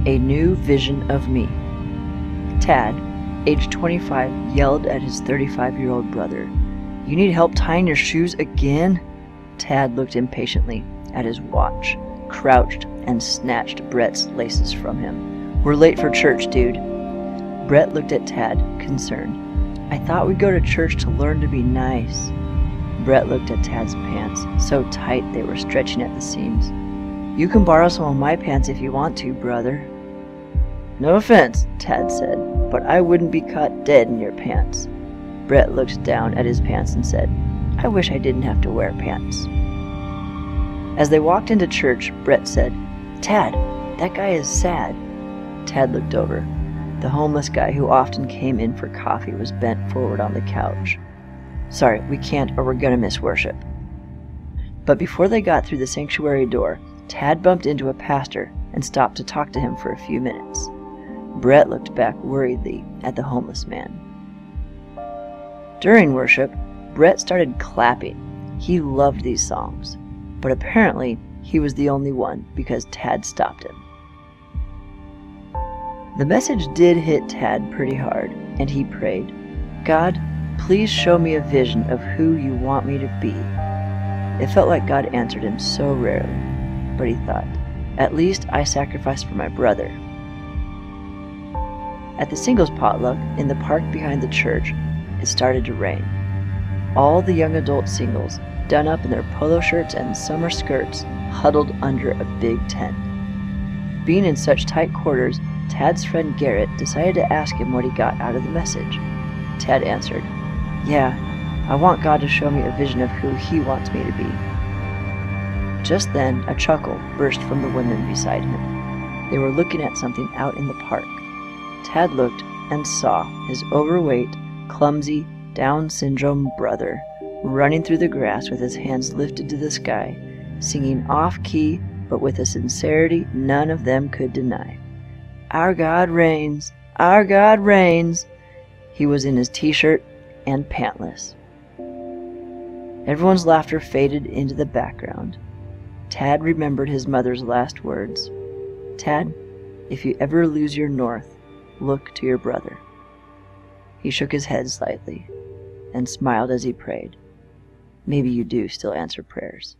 A New Vision of Me. Tad, age 25, yelled at his 35-year-old brother. "You need help tying your shoes again?" Tad looked impatiently at his watch, crouched, and snatched Bret's laces from him. "We're late for church, dude." Bret looked at Tad, concerned. "I thought we'd go to church to learn to be nice." Bret looked at Tad's pants, so tight they were stretching at the seams. "You can borrow some of my pants if you want to, brother." "No offense," Tad said, "but I wouldn't be caught dead in your pants." Bret looked down at his pants and said, "I wish I didn't have to wear pants." As they walked into church, Bret said, "Tad, that guy is sad." Tad looked over. The homeless guy who often came in for coffee was bent forward on the couch. "Sorry, we can't or we're gonna miss worship." But before they got through the sanctuary door, Tad bumped into a pastor and stopped to talk to him for a few minutes. Bret looked back worriedly at the homeless man. During worship, Bret started clapping. He loved these songs, but apparently he was the only one because Tad stopped him. The message did hit Tad pretty hard, and he prayed, "God, please show me a vision of who you want me to be." It felt like God answered him so rarely, but he thought, "At least I sacrificed for my brother." At the singles potluck in the park behind the church, it started to rain. All the young adult singles, done up in their polo shirts and summer skirts, huddled under a big tent. Being in such tight quarters, Tad's friend Garrett decided to ask him what he got out of the message. Tad answered, "Yeah, I want God to show me a vision of who He wants me to be." Just then, a chuckle burst from the women beside him. They were looking at something out in the park. Tad looked and saw his overweight, clumsy, Down syndrome brother running through the grass with his hands lifted to the sky, singing off-key but with a sincerity none of them could deny. "Our God reigns, our God reigns." He was in his t-shirt and pantless. Everyone's laughter faded into the background. Tad remembered his mother's last words. "Tad, if you ever lose your north, look to your brother." He shook his head slightly and smiled as he prayed. Maybe you do still answer prayers.